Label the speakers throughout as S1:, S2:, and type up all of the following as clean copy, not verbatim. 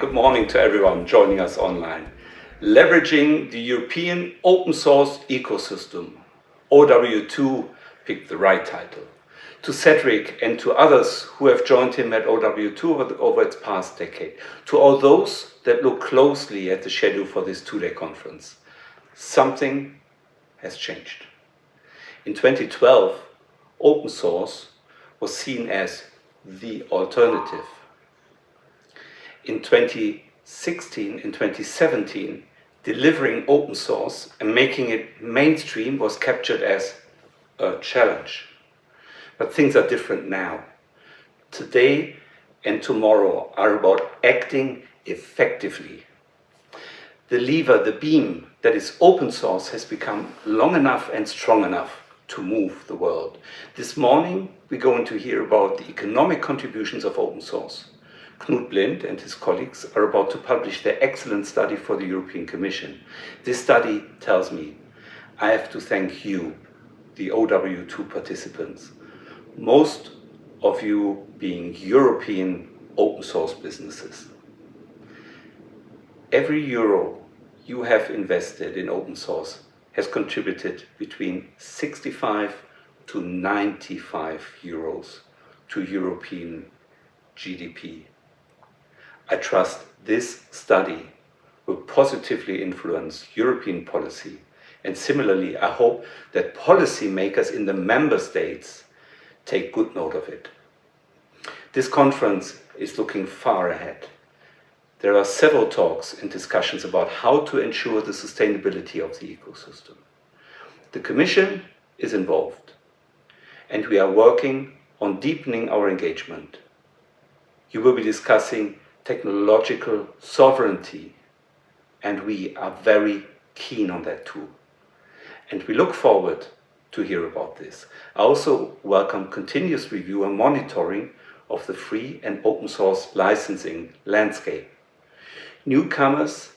S1: good morning to everyone joining us online. Leveraging the European open source ecosystem, OW2 picked the right title. To Cedric and to others who have joined him at OW2 over its past decade, to all those that look closely at the schedule for this two-day conference, something has changed. In 2012, open source was seen as the alternative. In 2016 and 2017, delivering open source and making it mainstream was captured as a challenge. But things are different now. Today and tomorrow are about acting effectively. The lever, the beam that is open source has become long enough and strong enough to move the world. This morning, we're going to hear about the economic contributions of open source. Knut Blind and his colleagues are about to publish their excellent study for the European Commission. This study tells me I have to thank you, the OW2 participants, most of you being European open source businesses. Every euro you have invested in open source has contributed between 65 to 95 euros to European GDP. I trust this study will positively influence European policy, and similarly, I hope that policymakers in the member states take good note of it. This conference is looking far ahead. There are several talks and discussions about how to ensure the sustainability of the ecosystem. The Commission is involved, and we are working on deepening our engagement. You will be discussing technological sovereignty, and we are very keen on that too. And we look forward to hear about this. I also welcome continuous review and monitoring of the free and open source licensing landscape. Newcomers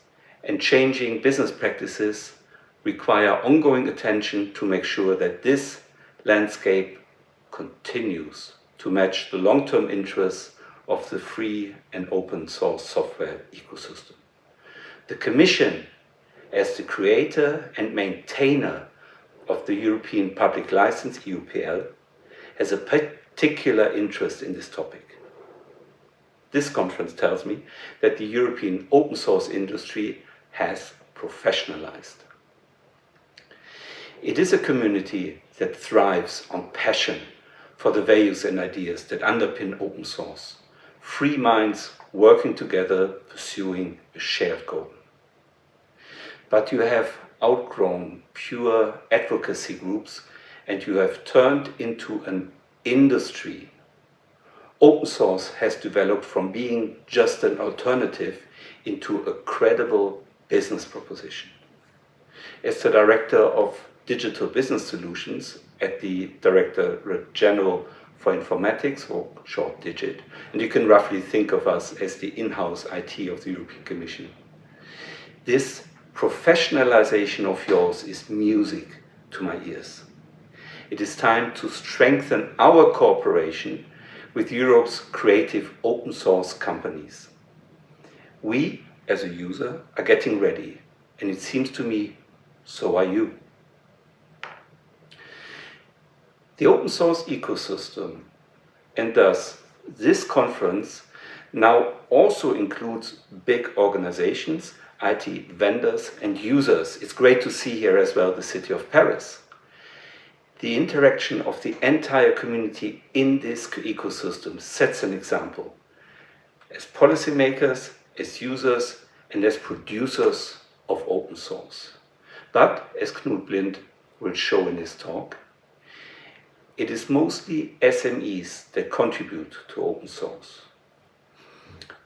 S1: and changing business practices require ongoing attention to make sure that this landscape continues to match the long-term interests of the free and open source software ecosystem. The Commission, as the creator and maintainer of the European Public License, EUPL, has a particular interest in this topic. This conference tells me that the European open source industry has professionalized. It is a community that thrives on passion for the values and ideas that underpin open source. Free minds working together, pursuing a shared goal. But you have outgrown pure advocacy groups and you have turned into an industry. Open source has developed from being just an alternative into a credible business proposition. As the Director of Digital Business Solutions at the Directorate General for Informatics, or short DIGIT, and you can roughly think of us as the in-house IT of the European Commission. This professionalization of yours is music to my ears. It is time to strengthen our cooperation with Europe's creative open source companies. We, as a user, are getting ready, and it seems to me, so are you. The open source ecosystem, and thus this conference, now also includes big organizations, IT vendors and users. It's great to see here as well the city of Paris. The interaction of the entire community in this ecosystem sets an example. As policymakers, as users, and as producers of open source. But, as Knut Blind will show in his talk, it is mostly SMEs that contribute to open source.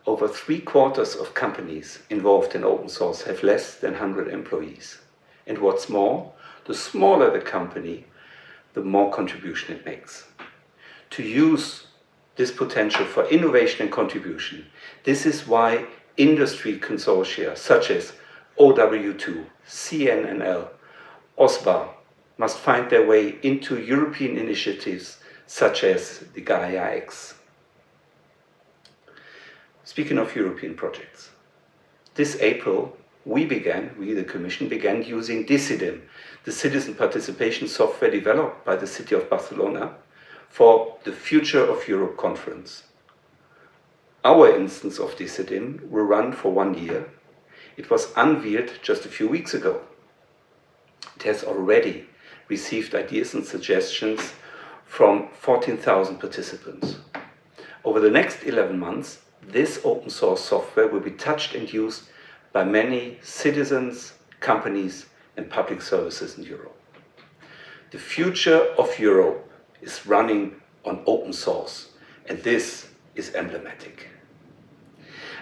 S1: Over 3/4 of companies involved in open source have less than 100 employees. And what's more, the smaller the company, the more contribution it makes. To use this potential for innovation and contribution, this is why industry consortia such as OW2, CNLL, OSBA, must find their way into European initiatives such as the Gageik. Speaking of European projects, this April, we, the Commission, began using DIGIT.B, the citizen participation software developed by the city of Barcelona for the Future of Europe conference. Our instance of DIGIT.B will run for 1 year. It was unveiled just a few weeks ago. It has already received ideas and suggestions from 14,000 participants. Over the next 11 months, this open source software will be touched and used by many citizens, companies, and public services in Europe. The future of Europe is running on open source, and this is emblematic.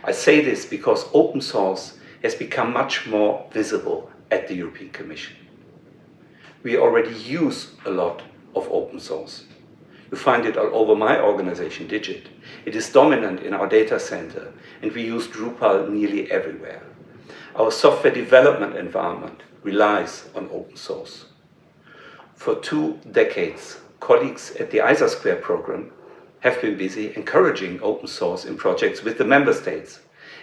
S1: I say this because open source has become much more visible at the European Commission. We already use a lot of open source. You find it all over my organization, DIGIT. It is dominant in our data center, and we use Drupal nearly everywhere. Our software development environment relies on open source. For 2 decades, colleagues at the ISA² program have been busy encouraging open source in projects with the member states,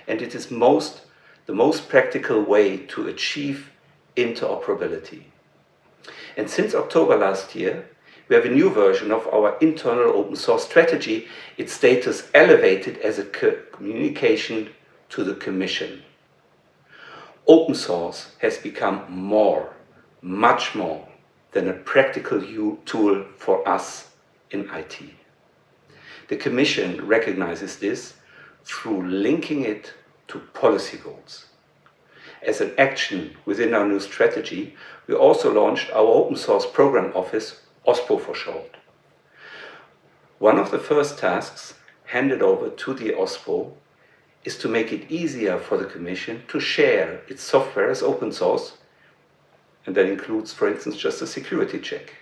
S1: and it is the most practical way to achieve interoperability. And since October last year, we have a new version of our internal open source strategy, its status elevated as a communication to the Commission. Open source has become much more than a practical tool for us in IT. The Commission recognizes this through linking it to policy goals. As an action within our new strategy, we also launched our Open Source Program Office, OSBA for short. One of the first tasks handed over to the OSBA is to make it easier for the Commission to share its software as open source, and that includes, for instance, just a security check.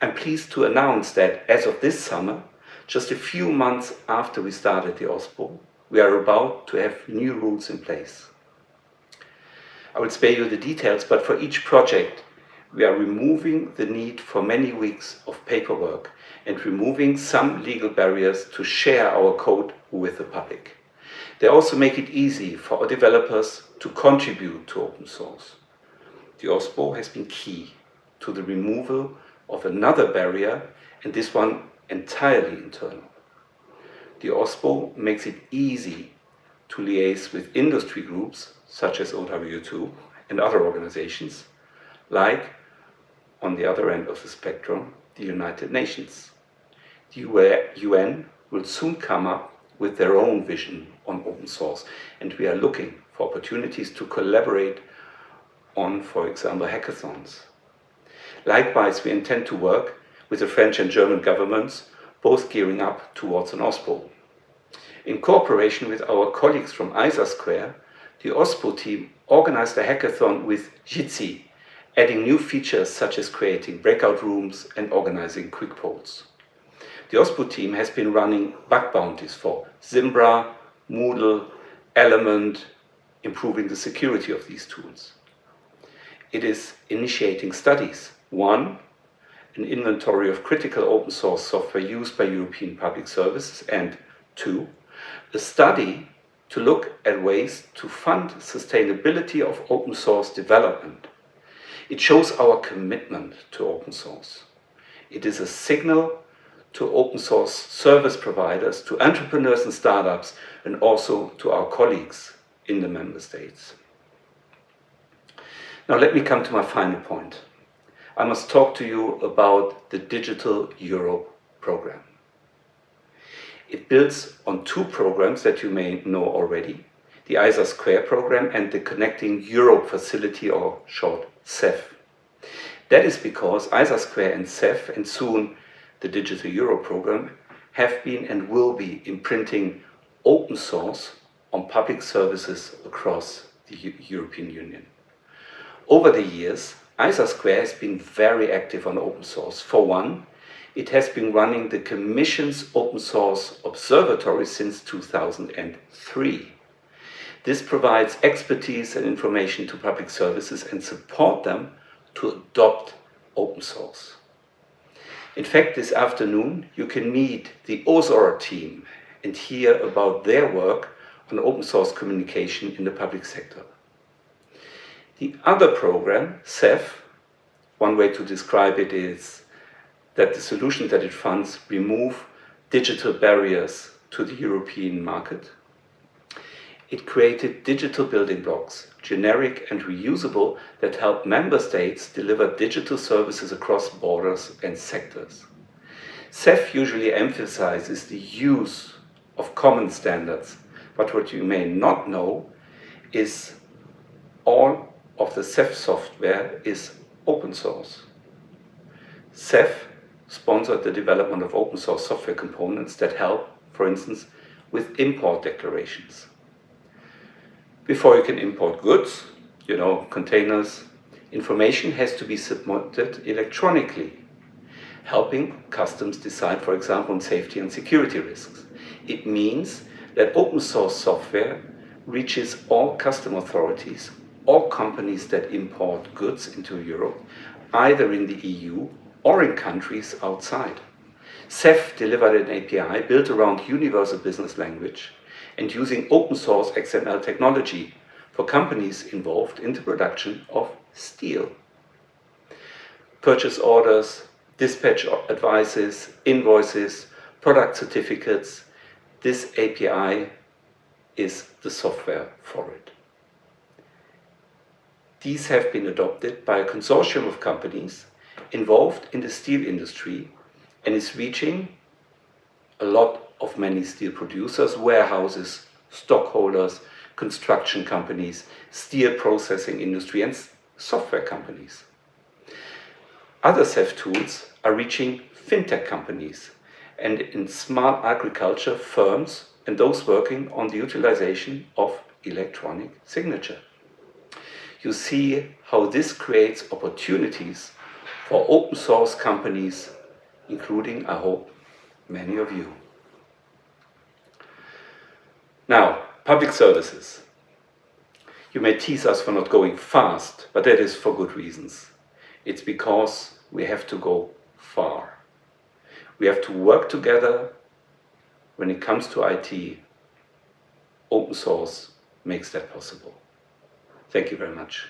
S1: I'm pleased to announce that as of this summer, just a few months after we started the OSBA, we are about to have new rules in place. I will spare you the details, but for each project, we are removing the need for many weeks of paperwork and removing some legal barriers to share our code with the public. They also make it easy for our developers to contribute to open source. The OSBA has been key to the removal of another barrier, and this one entirely internal. The OSBA makes it easy to liaise with industry groups such as OW2 and other organizations, like, on the other end of the spectrum, the United Nations. The UN will soon come up with their own vision on open source, and we are looking for opportunities to collaborate on, for example, hackathons. Likewise, we intend to work with the French and German governments, both gearing up towards an OSBA. In cooperation with our colleagues from ISA², the OSBA team organized a hackathon with Jitsi, adding new features such as creating breakout rooms and organizing quick polls. The OSBA team has been running bug bounties for Zimbra, Moodle, Element, improving the security of these tools. It is initiating studies. 1, an inventory of critical open source software used by European public services, and 2, a study to look at ways to fund sustainability of open source development. It shows our commitment to open source. It is a signal to open source service providers, to entrepreneurs and startups, and also to our colleagues in the member states. Now let me come to my final point. I must talk to you about the Digital Europe program. It builds on 2 programs that you may know already, the ISA² program and the Connecting Europe Facility, or short CEF. That is because ISA² and CEF, and soon the Digital Europe program, have been and will be imprinting open source on public services across the European Union. Over the years, ISA² has been very active on open source. For one, it has been running the Commission's Open Source Observatory since 2003. This provides expertise and information to public services and support them to adopt open source. In fact, this afternoon you can meet the OSBA team and hear about their work on open source communication in the public sector. The other program, CEF, one way to describe it is that the solutions that it funds remove digital barriers to the European market. It created digital building blocks, generic and reusable, that help member states deliver digital services across borders and sectors. CEF usually emphasizes the use of common standards, but what you may not know is all of the CEF software is open source. CEF sponsored the development of open source software components that help, for instance, with import declarations. Before you can import goods, containers, information has to be submitted electronically, helping customs decide, for example, on safety and security risks. It means that open source software reaches all custom authorities, all companies that import goods into Europe, either in the EU or in countries outside. CEF delivered an API built around universal business language and using open source XML technology for companies involved in the production of steel. Purchase orders, dispatch advices, invoices, product certificates, this API is the software for it. These have been adopted by a consortium of companies involved in the steel industry and is reaching a lot of many steel producers, warehouses, stockholders, construction companies, steel processing industry and software companies. Other CEF tools are reaching fintech companies and in smart agriculture firms and those working on the utilization of electronic signature. You see how this creates opportunities for open source companies, including, I hope, many of you. Now, public services. You may tease us for not going fast, but that is for good reasons. It's because we have to go far. We have to work together. When it comes to IT, open source makes that possible. Thank you very much.